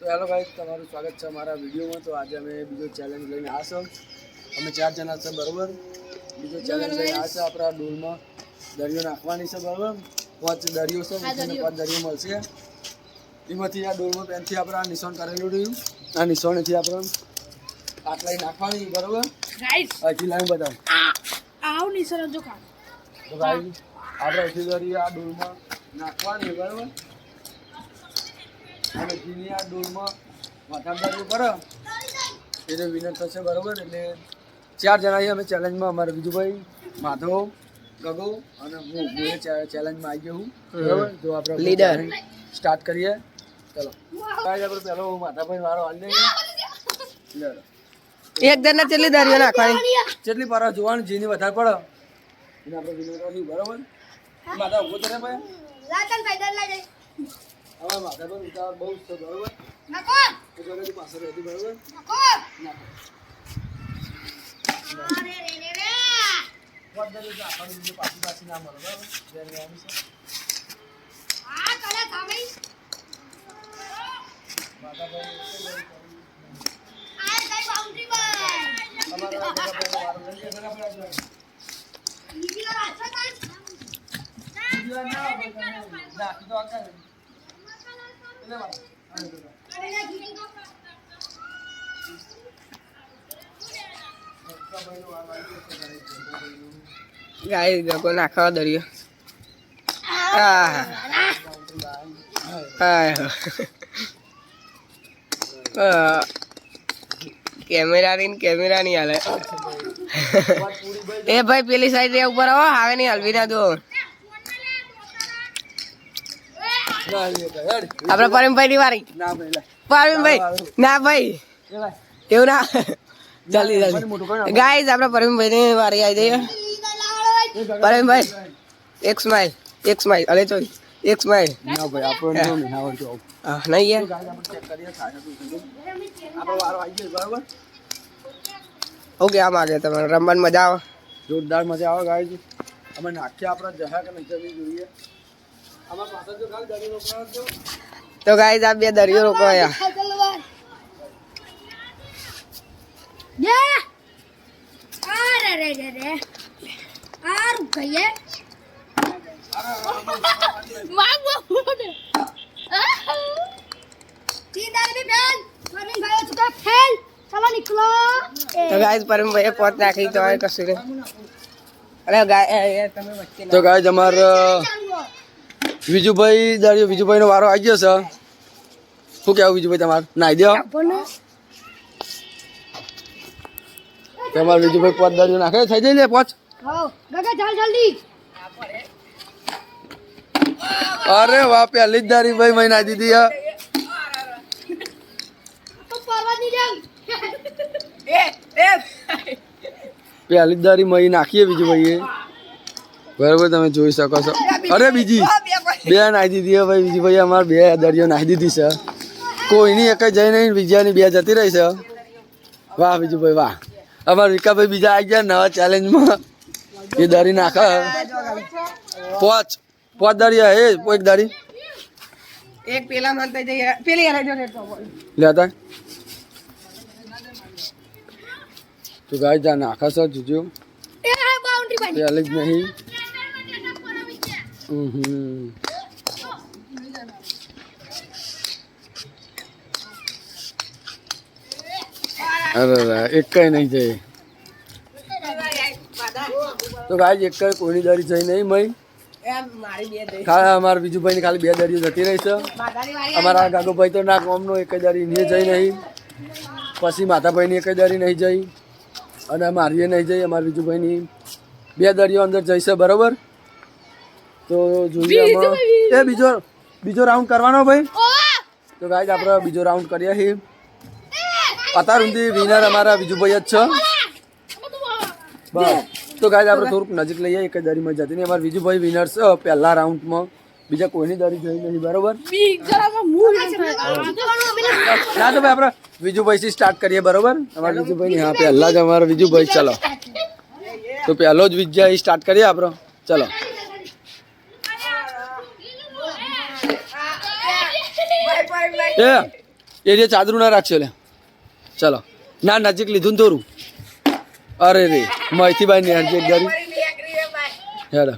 Hello guys તમારું સ્વાગત છે અમારા વિડિયોમાં। તો આજે અમે બીજો ચેલેન્જ લઈને આવ્યા છે। અમે 4 જણા છે બરોબર। બીજો ચેલેન્જ લઈને આવ્યા છે આપણા ડોલમાં દરિયો નાખવાની છે બરોબર। 5 દરિયો છે અને 5 દરિયો મળશે। એમાંથી આ ડોલમાં પેનથી આપણે નિશાન કરેલું રહ્યું। આ નિશાનેથી આપણે આટલાઈ નાખવાની બરોબર ગાઈસ। હજી લાઈન બતાવ આવ નિશાન જો કા તો ગાઈસ આપણે હજી દરિયો આ ડોલમાં નાખવાની બરોબર। અને જીની આ ડોલમાં વાટાદારી પર એટલે વિનર થશે બરોબર। એટલે 4 જણા અમે ચેલેન્જમાં અમારા બીજુભાઈ માધવ ગગો અને હું ચેલેન્જમાં આવી ગયો હું બરોબર। જો આપણે લીડર સ્ટાર્ટ કરીએ ચલો ગાઈસ। આપણે પહેલો માધાભાઈ વારો હાલ દઈએ લેડો। એક જણને કેટલી દરિયો નાખવાની કેટલી પર જોવાનું જીની વધારે પડે એને આપણે વિનર કરી બરોબર। માધવ ઉભો કરે ભાઈ લાતન ભાઈ દર લાગે હવે માથા પર ઉતાર બહુ છે બરોબર નાખો તો જલ્દી પાછળ રહેતી બરોબર નાખો અરે રે રે રે વડદરી જા આપણને પાછી ના મળે બરોબર જે લેવાની છે આ કલે થામે માથા પર આ કઈ બાઉન્ડરી પર અમારા વારો લઈ જરા પડ્યા બીજી વાર આછા કાઈ બીજી વાર ના તો આકા ગાઈસ ગગો નાખવા દરિયો કેમેરા ની હાલે એ ભાઈ પેલી સાઈડ રે ઉપર આવો આવે નહીં હલવી ના દો આપડે પરમભાઈ ની વારી પરમભાઈ ના ભાઈ એવું ના જલ્દી ગાઈસ આપડે પરમભાઈ ની વારી આવી જઈએ પરમભાઈ એક સ્માઈલ અલે તો એક સ્માઈલ ના ભાઈ આપણો નો ના આવડતો નહીં યાર આપણે ચેક કરીએ આપણો વારો આવી ગયો બરોબર। ઓકે આમ આજે તમારે રમવાની મજા આવે જોરદાર મજા આવે ગાઈસ। અમે નાખ્યા આપણા જહા કે નહીં જવી જોઈએ અમાર પાછળ જો ખાલી દરિયો રોકવાનો જો તો ગાઈસ આ બે દરિયો રોકાયા યે અરે રે રે રે આ રૂકઈએ માગો તીદાર भी બેન પરવીન ભાઈ ચુકા ફેલ ચલો निकलो તો ગાઈસ પરમભાઈ પોત નાખી તો કશું નહીં અરે ગાય તમે વચ્ચે તો ગાઈસ અમાર વિજુભાઈ નો વારો આવી ગયો છે। શું કેવું વિજુભાઈ તમારે નાઈ દો તમારે વિજુભાઈ 5 દરિયો નાખે થઈ જાય ને 5 હા ગગા ચાલ જલ્દી અરે વાહ પહેલી જ દારી ભાઈ મેં નાખી દીધી હે તો પરવાની જંગ પહેલી જ દારી મેં નાખીએ વિજુભાઈએ બરાબર તમે જોઈ શકો છો। અરે બીજી બે નાખી દીધી હે ભાઈ વિજુભાઈ અમારે 2 દરિયો નાખી દીધી છે કોઈની એક જઈ નહીં બીજાની 2 જતી રહી છે। વાહ વિજુભાઈ વાહ અમારા વિકાભાઈ બીજા આવી ગયા નવા ચેલેન્જમાં એ દારી નાખે 5 દરિયા હે એક દારી એક પેલા માનતા જઈએ પેલી યાર જો રેટ લેતા તો ગાય જા નાખા છો જોજો એ બાઉન્ડરી બની પહેલે જ નહીં અરે એક કઈ નહીં જાય તો ગાય એક કઈ કોઈની દારી જઈ નહીં મય ખાલી અમારા બીજુભાઈ ની ખાલી 2 દરિયો જતી રહી છે। અમારા ગાગોભાઈ તો ના કોમનો એક દારી ને જઈ નહીં પછી માતાભાઈ ની એક દારી નહીં જઈ અને મારીએ નહીં જઈ અમારા બીજુભાઈ ની 2 દરિયો અંદર જઈશે બરોબર। તો જોઈએ એ બીજો રાઉન્ડ કરવાનો ભાઈ। તો ગાઈસ આપણે બીજો રાઉન્ડ કરીએ છીએ અત્યાર સુધી વિનર અમારા બીજુભાઈ જ છે બસ। તો ગાઈસ આપણે થોડુંક નજીક લઈએ એક દરીમાં જતી નહીં અમારા બીજુભાઈ વિનર છે પહેલા રાઉન્ડમાં બીજા કોઈની દરી જોઈ નહીં બરોબર। ના તો ભાઈ આપણે બીજુભાઈ થી સ્ટાર્ટ કરીએ બરોબર। અમારા બીજુભાઈ હા પહેલા જ અમારા બીજુભાઈ ચલો તો પહેલો જ વિજય સ્ટાર્ટ કરીએ આપણે ચલો એ જે ચાદરું ના રાખશો લે ચલો ના નજીક લીધું ને થોડું અરે રે મહીથી બાર નીકળી એક ગાડી હેડો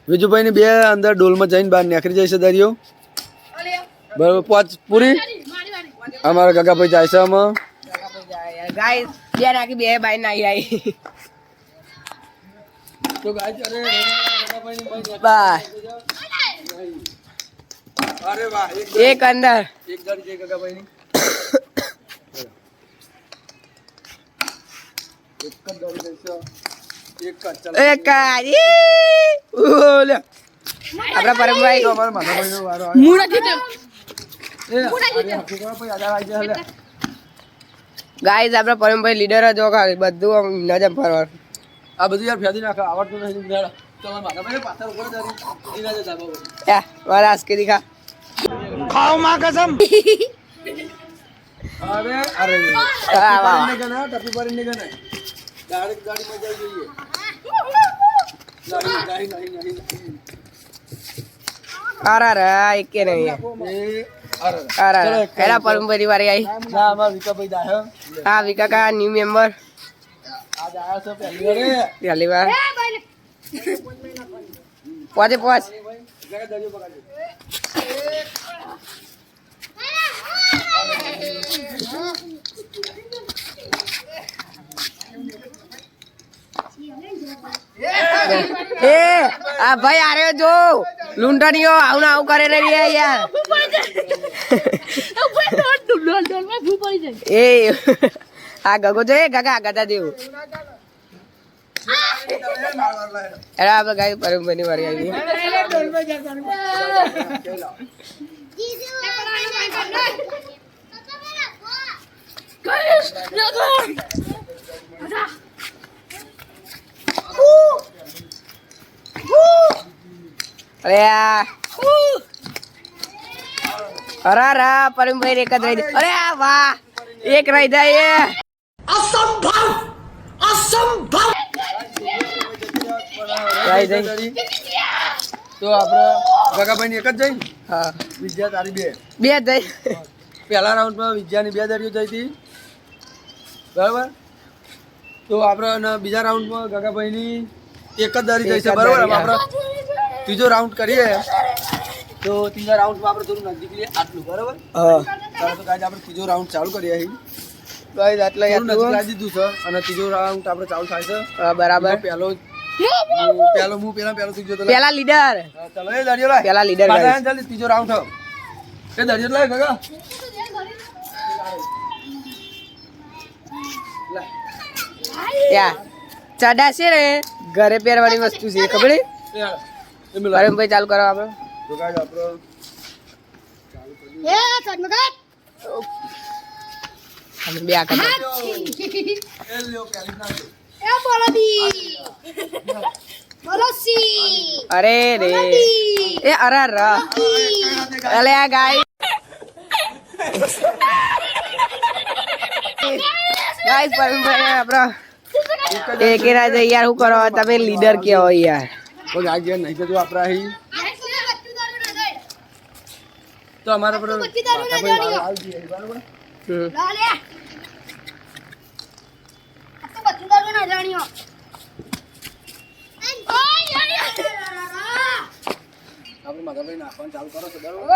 વિજુભાઈ ની બે અંદર ડોલમાં જઈને બહાર નીકળી જાય છે દરિયો બરાબર પાંચ પૂરી અમારા કાકાભાઈ જાય છે આમાં ગાઈસ બે નાખી બે બાઈ નાઈ આવી તો ગાય અરે બસ અરે વાહ એક અંદર એક ગાડી છે કાકાભાઈ ની એક જ ગાડી જઈશે એક જ ચાલો એક કારી ઓલે આપણા પરમભાઈ અમારા માધાભાઈ નો વારો આવ્યો મુડા જીતે ગાઈસ આપણા પરમભાઈ લીડર જ ખાલી બધું આમ નજર ફરવાનું આ બધું યાર ફેદી નાખા આવડતું નહીં મેળા તો અમારા માધાભાઈ પાછળ ઉપર દારી દીના જે ધાબા પર યા મારા આસ્કે દિખા ખાઓ માં કસમ અરે અરે વાહ વાહ ને ગના ટપી પર ને ગના ડાયરેક્ટ ગાડી માં જઈ જોઈએ ગાડી નહીં અરે અરે એક કે નહીં એ અરે અરે એના પરમભાઈ વારી આવી ના અમાર વિકાભાઈ દાહ્યો હા વિકાકા ન્યુ મેમ્બર આજ આયા છે પહેલી વાર પહેલી વાર પોચે પોચ ગયા દરિયો પકડજો એ આ ભાઈ આરે જો લૂંટણીઓ આવું આવું કરે ને રે યાર એ આ ગગો જો એ ગગા ગદા દેવું એરા આપણે ગાય પરમભાઈની વારી આવી અરે અરે અરે પરમભાઈ એક જ રહી દે અરે વાહ એક રહી જાય એ તો આપણે કાકાભાઈ ની એક જ જઈ હા વિદ્યા તારી બે બે જઈ પહેલા રાઉન્ડમાં વિદ્યાની બે દરિયો જઈ હતી બરાબર તો આપણે બીજા રાઉન્ડમાં કાકાભાઈની એક જ દરી જઈ છે બરાબર હવે આપણે ત્રીજો રાઉન્ડ કરીએ તો ત્રીજા રાઉન્ડમાં આપણે થોડું નજીક લઈએ આટલું બરાબર હા ચાલો તો ગાઈસ આપણે ત્રીજો રાઉન્ડ ચાલુ કરીએ અહીં ગાઈસ આટલા થોડું નજીક યાર લાવી દીધું છે અને ત્રીજો રાઉન્ડ આપણે ચાલુ થાય છે હા બરાબર પહેલો ત્રીજો તો પેલા લીડર ચાલો એ દરિયો લાય પેલા leader guys. પાછા જલ્દી ત્રીજો રાઉન્ડ થયો એ દરિયો લાય કાકા યા ચડાશે ને ઘરે પહેરવાની વસ્તુ છે ખબર છે પરમભાઈ ચાલુ કરો આપણે તો ગાઈસ આપણે એ સદમગત અમે બે આ કરતા એ લ્યો પહેલી ના એ બોલદી બોલસી અરે રે એ અરે અરે અલે આ ગાય ગાઈસ પરમભાઈ આપણો એક રાજ યાર શું કરો તમે લીડર કેવો યાર તો ગાઈસ જે નહીં તો આપણે અહીં તો અમારા પર બરાબર હમ. લાલે આ તો બધું દારૂ ના જાણ્યો આપણે માધાભાઈ નાખવાનું ચાલુ કરો છો બરાબર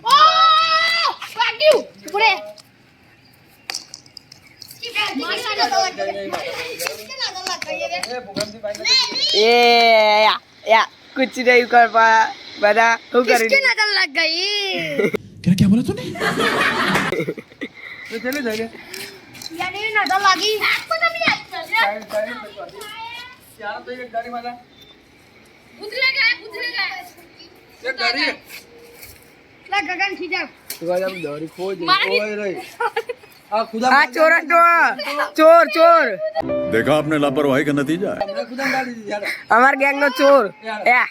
ઓ વાગ્યું ઉપડે એ યા कुछ नहीं कर पा बता तू कर किसकी नजर लग गई क्या बोला तूने तो चले जाएंगे यानी नजर लगी आपको तो भी अच्छा यार तो ये गाड़ी वाला उतरेगा ये गाड़ी ला गगन खींचा तो गाड़ी हम दौड़ी खोज ओए रे आ खुदा हाँ चोर चोर चोर देखा आपने लापरवाही का नतीजा है हमने खुदा गाड़ी दी यार हमार गैंग नो चोर या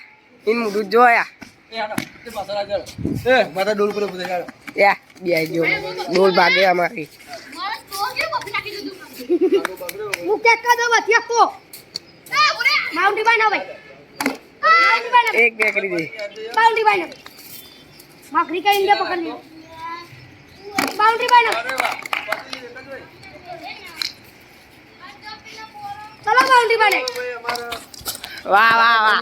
इन मुडू जो या ए आना ते पास आ जा ए माथा डोल पर उधर यार या बिया जो बोल भागे हमारी मारा तो के कॉफी नाखी दे मुके का दो बतिया को ए बोले बाउंड्री बाय ना भाई एक बेकरी दी बाउंड्री बाय ना માખરી કરીને દે પકડ લે બાઉન્ડ્રી બનો ચલો બાઉન્ડ્રી બને વાહ વાહ વાહ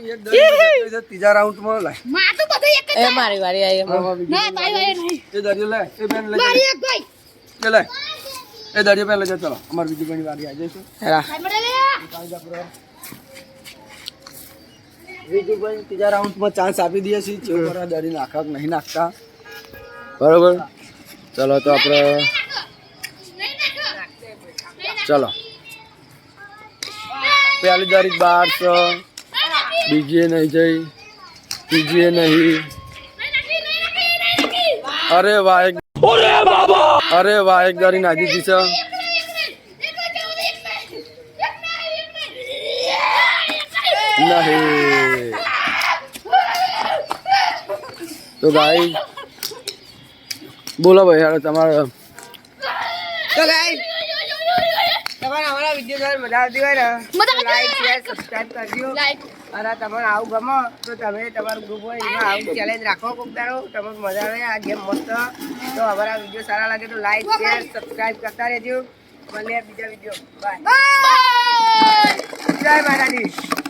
ત્રીજા રાઉન્ડમાં લાય માં તો બધું એક જ એ મારી વારી આવી ના તારી વાળી નહીં એ દરિયો લે એ બેન લઈ મારી એક ભાઈ લે લે એ દરિયો પેન લઈ જા ચલો અમાર બીજી બેન વારી આવી જશે હેરા સાઈડ મળે લે વિજુભાઈ ત્રીજા રાઉન્ડમાં ચાન્સ આપી દઈએ છીએ ચેક કરવા દરી નાખા કે નહીં નાખતા બરોબર ચલો તો આપણે ચલો પહેલી દરી 1200 બીજી નહીં જઈ ત્રીજી નહીં અરે વાહ અરે વાહ એક દરી નાખી દીધી છે नहीं तो भाई बोलो भाई यार तुम्हारा તો ગાઈસ તમારે અમારા વિડીયો મજા આવતી હોય ને લાઈક શેર સબસ્ક્રાઇબ કરજો અને તમને આવું ગમો તો તમે તમારું ગ્રુપ હોય એમાં આવું ચેલેન્જ રાખો કોક દાડો તમને મજા આવે આ ગેમ મસ્ત તો અમારા વિડીયો સારા લાગે તો લાઈક શેર સબસ્ક્રાઇબ કરતા રહેજો મળીએ બીજા વિડીયો બાય જય માતાજી